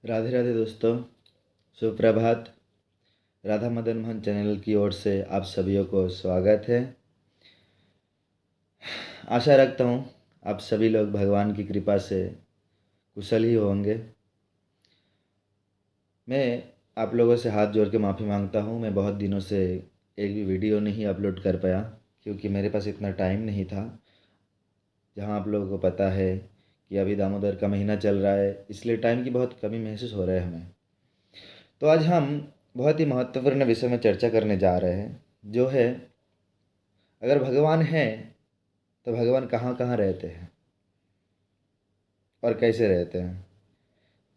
राधे राधे दोस्तों, सुप्रभात। राधा मदन मोहन चैनल की ओर से आप सभी को स्वागत है। आशा रखता हूँ आप सभी लोग भगवान की कृपा से कुशल ही होंगे। मैं आप लोगों से हाथ जोड़ के माफ़ी मांगता हूँ। मैं बहुत दिनों से एक भी वीडियो नहीं अपलोड कर पाया क्योंकि मेरे पास इतना टाइम नहीं था। जहाँ आप लोगों को पता है कि अभी दामोदर का महीना चल रहा है, इसलिए टाइम की बहुत कमी महसूस हो रहा है हमें। तो आज हम बहुत ही महत्वपूर्ण विषय में चर्चा करने जा रहे हैं, जो है अगर भगवान है तो भगवान कहाँ कहाँ रहते हैं और कैसे रहते हैं।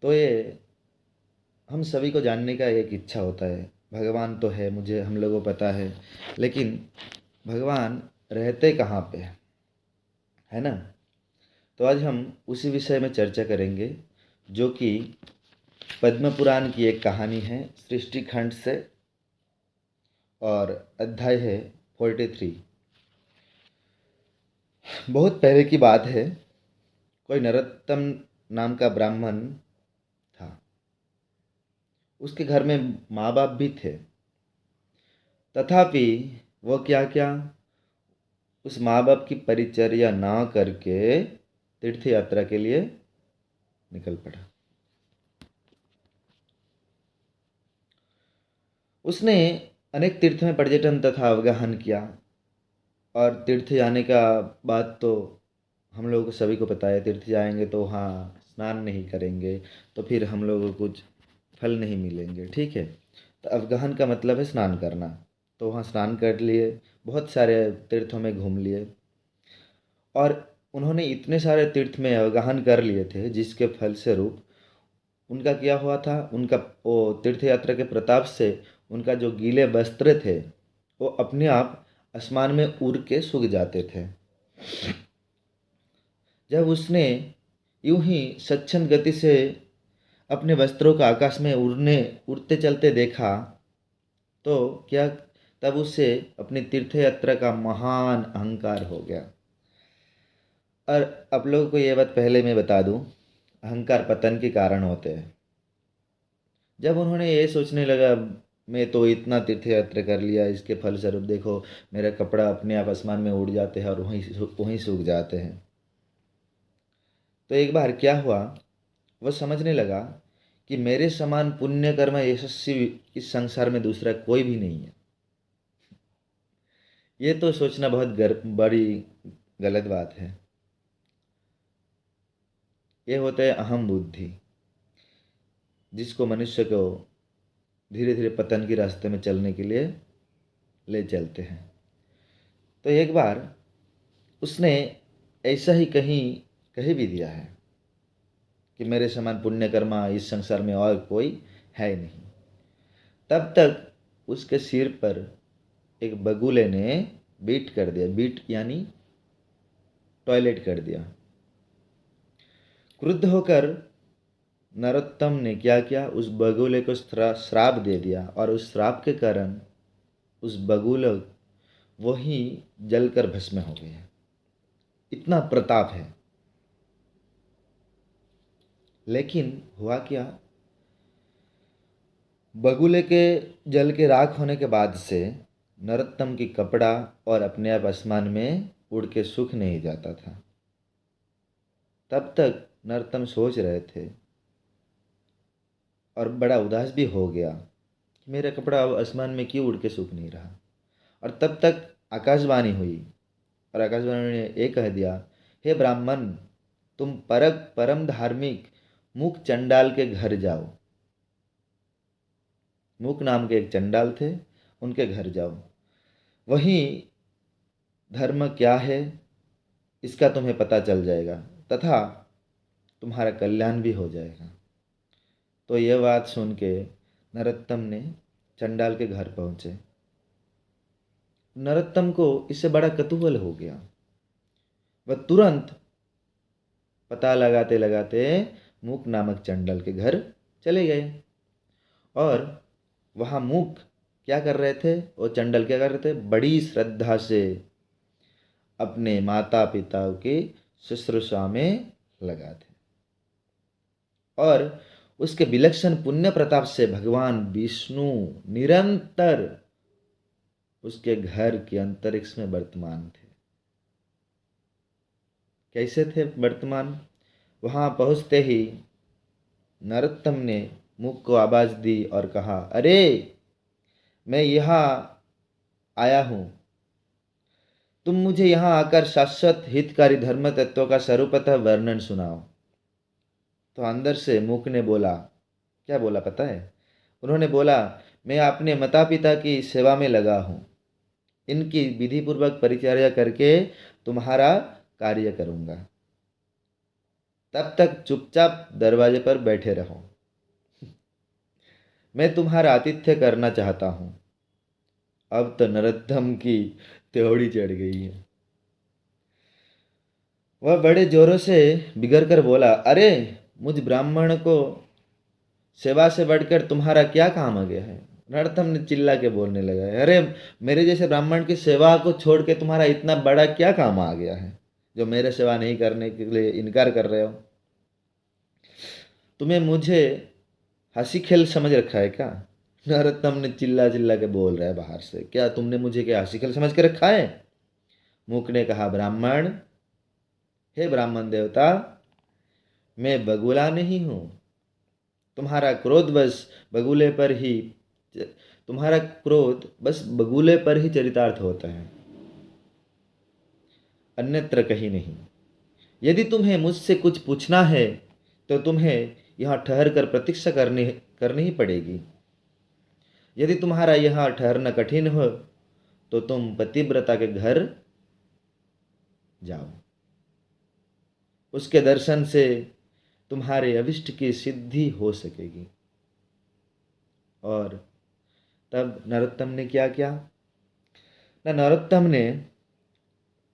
तो ये हम सभी को जानने का एक इच्छा होता है। भगवान तो है, मुझे हम लोगों को पता है, लेकिन भगवान रहते कहाँ पे है ना। तो आज हम उसी विषय में चर्चा करेंगे, जो कि पद्म पुराण की एक कहानी है सृष्टि खंड से, और अध्याय है 43। बहुत पहले की बात है। कोई नरोत्तम नाम का ब्राह्मण था। उसके घर में माँ बाप भी थे, तथापि वो क्या क्या उस माँ बाप की परिचर्या ना करके तीर्थ यात्रा के लिए निकल पड़ा। उसने अनेक तीर्थ में पर्यटन तथा अवगाहन किया, और तीर्थ जाने का बात तो हम लोगों को सभी को पता है। तीर्थ जाएंगे तो वहाँ स्नान नहीं करेंगे तो फिर हम लोगों को कुछ फल नहीं मिलेंगे, ठीक है। तो अवगाहन का मतलब है स्नान करना। तो वहाँ स्नान कर लिए, बहुत सारे तीर्थों में घूम लिए, और उन्होंने इतने सारे तीर्थ में अवगाहन कर लिए थे, जिसके फलस्वरूप उनका क्या हुआ था, उनका वो तीर्थ यात्रा के प्रताप से उनका जो गीले वस्त्र थे वो अपने आप आसमान में उड़ के सूख जाते थे। जब उसने यूं ही स्वच्छंद गति से अपने वस्त्रों का आकाश में उड़ते चलते देखा, तो क्या, तब उसे अपनी तीर्थ यात्रा का महान अहंकार हो गया। और आप लोगों को ये बात पहले मैं बता दूं, अहंकार पतन के कारण होते हैं। जब उन्होंने ये सोचने लगा, मैं तो इतना तीर्थ यात्रा कर लिया, इसके फलस्वरूप देखो मेरा कपड़ा अपने आप आसमान में उड़ जाते हैं और वहीं वहीं सूख जाते हैं। तो एक बार क्या हुआ, वह समझने लगा कि मेरे समान पुण्य कर्म यशस्वी इस संसार में दूसरा कोई भी नहीं है। ये तो सोचना बहुत बड़ी गलत बात है। ये होता है अहम बुद्धि, जिसको मनुष्य को धीरे धीरे पतन के रास्ते में चलने के लिए ले चलते हैं। तो एक बार उसने ऐसा ही कहीं कह भी दिया है कि मेरे समान पुण्यकर्मा इस संसार में और कोई है नहीं। तब तक उसके सिर पर एक बगुले ने बीट कर दिया। बीट यानी टॉयलेट कर दिया। क्रुद्ध होकर नरोत्तम ने क्या किया, उस बगुले को श्राप दे दिया, और उस श्राप के कारण उस बगुले वही जलकर भस्म हो गया। इतना प्रताप है। लेकिन हुआ क्या, बगुले के जल के राख होने के बाद से नरोत्तम की कपड़ा और अपने आप आसमान में उड़ के सूख नहीं जाता था। तब तक नरोत्तम सोच रहे थे, और बड़ा उदास भी हो गया कि मेरा कपड़ा अब आसमान में क्यों उड़ के सूख नहीं रहा। और तब तक आकाशवाणी हुई, और आकाशवाणी ने ये कह दिया, हे ब्राह्मण, तुम परम धार्मिक मुक चंडाल के घर जाओ। मुक नाम के एक चंडाल थे, उनके घर जाओ। वहीं धर्म क्या है इसका तुम्हें पता चल जाएगा, तथा तुम्हारा कल्याण भी हो जाएगा। तो यह बात सुन के नरोत्तम ने चंडाल के घर पहुंचे। नरोत्तम को इससे बड़ा कतूहल हो गया। वह तुरंत पता लगाते लगाते मूक नामक चंडाल के घर चले गए। और वहाँ मूक क्या कर रहे थे, वो चंडाल क्या कर रहे थे, बड़ी श्रद्धा से अपने माता पिता के शुश्रूषा में लगा थे। और उसके विलक्षण पुण्य प्रताप से भगवान विष्णु निरंतर उसके घर के अंतरिक्ष में वर्तमान थे। कैसे थे वर्तमान? वहां पहुंचते ही नरोत्तम ने मुख को आवाज दी और कहा, अरे मैं यहाँ आया हूं, तुम मुझे यहाँ आकर शाश्वत हितकारी धर्म तत्व का सर्वप्रथम वर्णन सुनाओ। तो अंदर से मुख ने बोला, क्या बोला पता है? उन्होंने बोला, मैं अपने माता पिता की सेवा में लगा हूँ, इनकी विधि पूर्वक परिचर्या करके तुम्हारा कार्य करूँगा, तब तक चुपचाप दरवाजे पर बैठे रहो, मैं तुम्हारा आतिथ्य करना चाहता हूँ। अब तो नरोत्तम की त्योड़ी चढ़ गई है। वह बड़े जोरों से बिगड़ कर बोला, अरे मुझ ब्राह्मण को सेवा से बढ़कर तुम्हारा क्या काम आ गया है? नरोत्तम ने चिल्ला के बोलने लगा, अरे मेरे जैसे ब्राह्मण की सेवा को छोड़ के तुम्हारा इतना बड़ा क्या काम आ गया है जो मेरे सेवा नहीं करने के लिए इनकार कर रहे हो? तुम्हें मुझे हंसी खेल समझ रखा है क्या? नरोत्तम ने चिल्ला चिल्ला के बोल रहा है बाहर से, क्या तुमने मुझे क्या हंसी खेल समझ के रखा है? मुख ने कहा, ब्राह्मण, हे ब्राह्मण देवता, मैं बगुला नहीं हूं। तुम्हारा क्रोध बस बगुले पर ही तुम्हारा क्रोध बस बगुले पर ही चरितार्थ होता है, अन्यत्र कहीं नहीं। यदि तुम्हें मुझसे कुछ पूछना है तो तुम्हें यहाँ ठहर कर प्रतीक्षा करनी ही पड़ेगी। यदि तुम्हारा यहाँ ठहरना कठिन हो तो तुम पतिव्रता के घर जाओ, उसके दर्शन से तुम्हारे अभिष्ट की सिद्धि हो सकेगी। और तब नरोत्तम ने क्या किया? नरोत्तम ने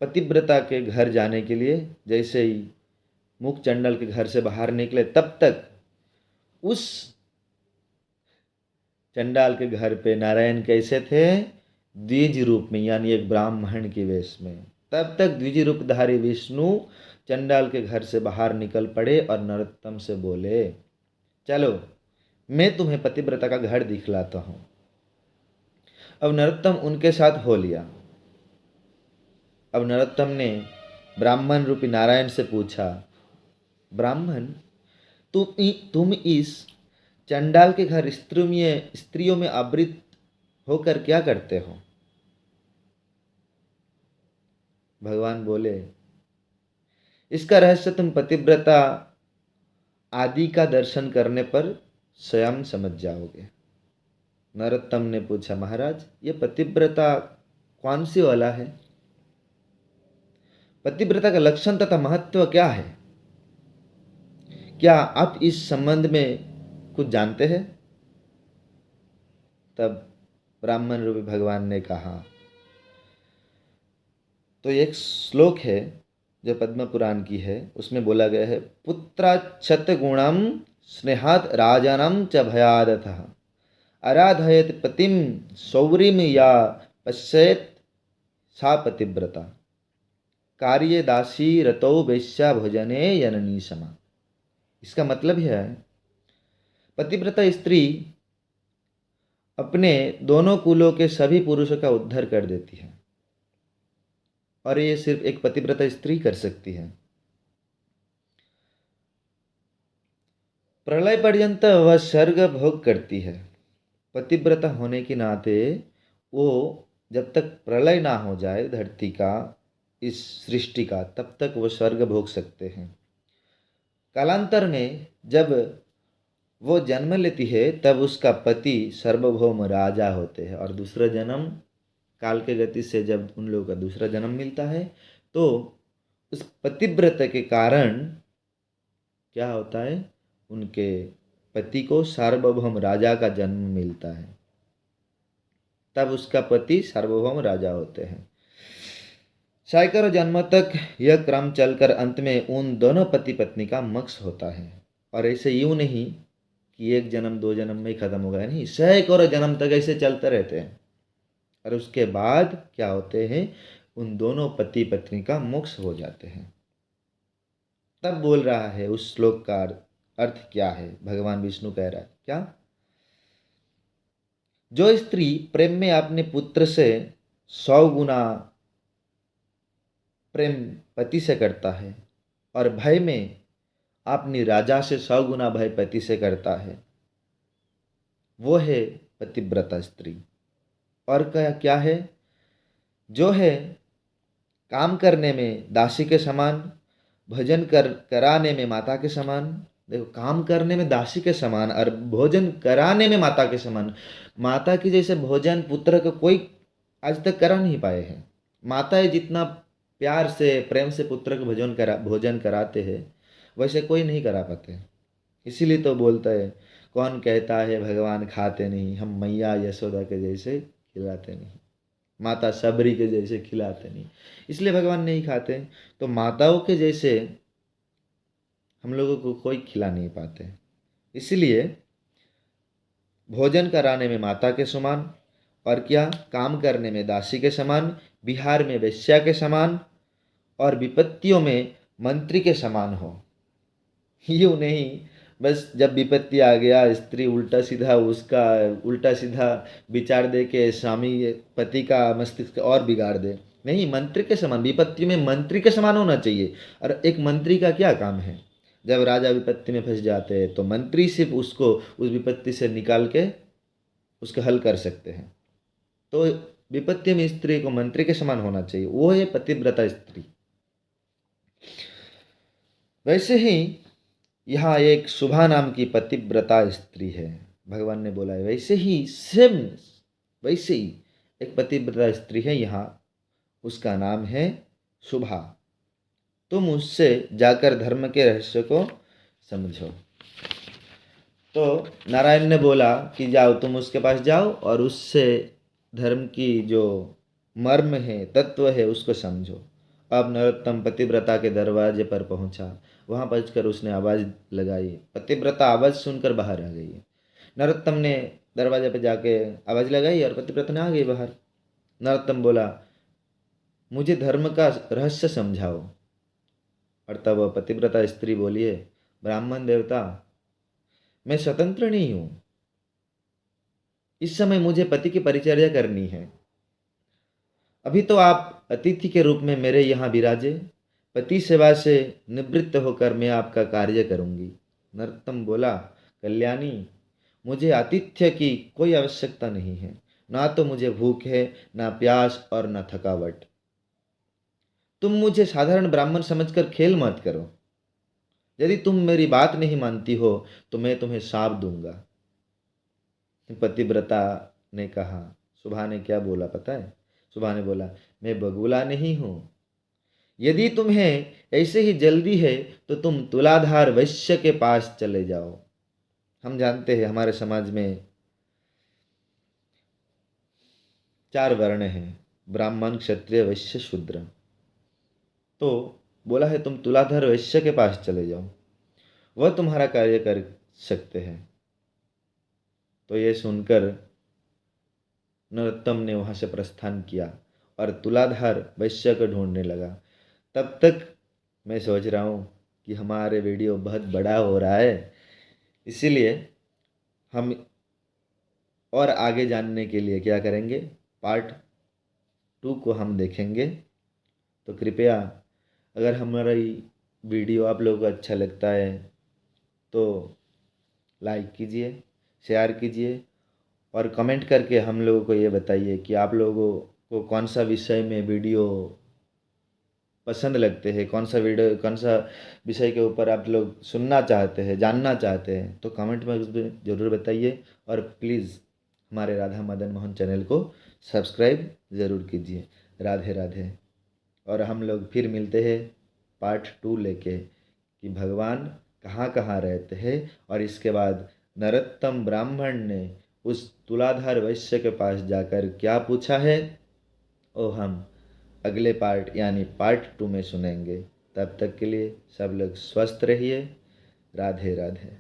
पतिव्रता के घर जाने के लिए जैसे ही मुख चंडल के घर से बाहर निकले, तब तक उस चंडाल के घर पे नारायण कैसे थे? द्विज रूप में, यानी एक ब्राह्मण के वेश में। तब तक द्विज रूपधारी विष्णु चंडाल के घर से बाहर निकल पड़े और नरोत्तम से बोले, चलो मैं तुम्हें पतिव्रता का घर दिखलाता हूं। अब नरोत्तम उनके साथ हो लिया। अब नरोत्तम ने ब्राह्मण रूपी नारायण से पूछा, ब्राह्मण, तुम इस चंडाल के घर स्त्रियों में आवृत होकर क्या करते हो? भगवान बोले, इसका रहस्य तुम पतिव्रता आदि का दर्शन करने पर स्वयं समझ जाओगे। नरोत्तम ने पूछा, महाराज, ये पतिव्रता कौन सी वाला है? पतिव्रता का लक्षण तथा महत्व क्या है? क्या आप इस संबंध में कुछ जानते हैं? तब ब्राह्मण रूपी भगवान ने कहा, तो एक श्लोक है जो पद्म पुराण की है, उसमें बोला गया है, पुत्राच्छत गुणम स्नेहात राजनम च भयादतः आराधयत पतिम सौरीम या पश्येत सा पतिव्रता कार्य दासी रतो वैश्या भोजने जननी समा। इसका मतलब यह है, पतिव्रता स्त्री अपने दोनों कुलों के सभी पुरुषों का उद्धार कर देती है, और ये सिर्फ एक पतिव्रता स्त्री कर सकती है। प्रलय पर्यंत वह स्वर्ग भोग करती है। पतिव्रता होने के नाते वो जब तक प्रलय ना हो जाए धरती का, इस सृष्टि का, तब तक वो स्वर्ग भोग सकते हैं। कालांतर में जब वो जन्म लेती है तब उसका पति सार्वभौम राजा होते हैं, और दूसरा जन्म काल के गति से जब उन लोगों का दूसरा जन्म मिलता है तो उस पतिव्रता के कारण क्या होता है, उनके पति को सार्वभौम राजा का जन्म मिलता है, तब उसका पति सार्वभौम राजा होते हैं। सैकड़ों जन्मों तक यह क्रम चलकर अंत में उन दोनों पति पत्नी का मोक्ष होता है। और ऐसे यूं नहीं कि एक जन्म दो जन्म में ही खत्म हो गया, नहीं, सैकड़ों जन्म तक ऐसे चलते रहते हैं, और उसके बाद क्या होते हैं, उन दोनों पति पत्नी का मोक्ष हो जाते हैं। तब बोल रहा है उस श्लोक का अर्थ क्या है? भगवान विष्णु कह रहा है क्या? जो स्त्री प्रेम में अपने पुत्र से 100 गुना प्रेम पति से करता है और भय में अपनी राजा से 100 गुना भय पति से करता है, वो है पतिव्रता स्त्री। और क्या क्या है? जो है काम करने में दासी के समान, भोजन कराने में माता के समान। देखो, काम करने में दासी के समान और भोजन कराने में माता के समान। माता की जैसे भोजन पुत्र को कोई आज तक करा नहीं पाए हैं। माताएं जितना प्यार से प्रेम से पुत्र को भोजन कराते हैं, वैसे कोई नहीं करा पाते। इसीलिए तो बोलता है, कौन कहता है भगवान खाते नहीं, हम मैया यशोदा के जैसे खिलाते नहीं, माता सबरी के जैसे खिलाते नहीं, इसलिए भगवान नहीं खाते। तो माताओं के जैसे हम लोगों को कोई खिला नहीं पाते। इसलिए भोजन कराने में माता के समान, और क्या, काम करने में दासी के समान, बिहार में वेश्या के समान, और विपत्तियों में मंत्री के समान हो। यूँ नहीं बस जब विपत्ति आ गया स्त्री उल्टा सीधा विचार दे के स्वामी पति का मस्तिष्क और बिगाड़ दे। नहीं, मंत्री के समान, विपत्ति में मंत्री के समान होना चाहिए। और एक मंत्री का क्या काम है? जब राजा विपत्ति में फंस जाते हैं तो मंत्री सिर्फ उसको उस विपत्ति से निकाल के उसका हल कर सकते हैं। तो विपत्ति में स्त्री को मंत्री के समान होना चाहिए, वो है पतिव्रता स्त्री। वैसे ही यहाँ एक शुभा नाम की पतिव्रता स्त्री है। भगवान ने बोला है वैसे ही वैसे ही एक पतिव्रता स्त्री है यहाँ, उसका नाम है शुभा। तुम उससे जाकर धर्म के रहस्य को समझो। तो नारायण ने बोला कि जाओ, तुम उसके पास जाओ और उससे धर्म की जो मर्म है, तत्व है, उसको समझो। अब नरोत्तम पतिव्रता के दरवाजे पर पहुंचा। वहां पहुंचकर उसने आवाज लगाई। पतिव्रता आवाज सुनकर बाहर आ गई। नरोत्तम ने दरवाजे पर जाके आवाज लगाई और पतिव्रता ने आ गई बाहर। नरोत्तम बोला, मुझे धर्म का रहस्य समझाओ। और तब वह पतिव्रता स्त्री बोली है, ब्राह्मण देवता, मैं स्वतंत्र नहीं हूं। इस समय मुझे पति की परिचर्या करनी है। अभी तो आप अतिथि के रूप में मेरे यहाँ विराजे, पति सेवा से निवृत्त होकर मैं आपका कार्य करूंगी। नरोत्तम बोला, कल्याणी, मुझे आतिथ्य की कोई आवश्यकता नहीं है। ना तो मुझे भूख है, ना प्यास और ना थकावट। तुम मुझे साधारण ब्राह्मण समझकर खेल मत करो। यदि तुम मेरी बात नहीं मानती हो तो मैं तुम्हें शाप दूंगा। पतिव्रता ने कहा। सुभा ने क्या बोला पता है? सुभा ने बोला, मैं बगुला नहीं हूं। यदि तुम्हें ऐसे ही जल्दी है तो तुम तुलाधार वैश्य के पास चले जाओ। हम जानते हैं हमारे समाज में 4 वर्ण हैं, ब्राह्मण, क्षत्रिय, वैश्य, शूद्र। तो बोला है तुम तुलाधार वैश्य के पास चले जाओ, वह तुम्हारा कार्य कर सकते हैं। तो ये सुनकर नरोत्तम ने वहां से प्रस्थान किया और तुलाधार वैश्य को ढूंढने लगा। तब तक मैं सोच रहा हूँ कि हमारे वीडियो बहुत बड़ा हो रहा है, इसीलिए हम और आगे जानने के लिए क्या करेंगे, पार्ट 2 को हम देखेंगे। तो कृपया अगर हमारा वीडियो आप लोगों को अच्छा लगता है तो लाइक कीजिए, शेयर कीजिए और कमेंट करके हम लोगों को ये बताइए कि आप लोगों को कौन सा विषय में वीडियो पसंद लगते हैं, कौन सा विषय के ऊपर आप लोग सुनना चाहते हैं, जानना चाहते हैं। तो कमेंट में ज़रूर बताइए और प्लीज़ हमारे राधा मदन मोहन चैनल को सब्सक्राइब ज़रूर कीजिए। राधे राधे। और हम लोग फिर मिलते हैं पार्ट 2 लेके कि भगवान कहाँ कहाँ रहते हैं, और इसके बाद नरोत्तम ब्राह्मण ने उस तुलाधार वैश्य के पास जाकर क्या पूछा है, वो हम अगले पार्ट यानी पार्ट 2 में सुनेंगे। तब तक के लिए सब लोग स्वस्थ रहिए। राधे राधे।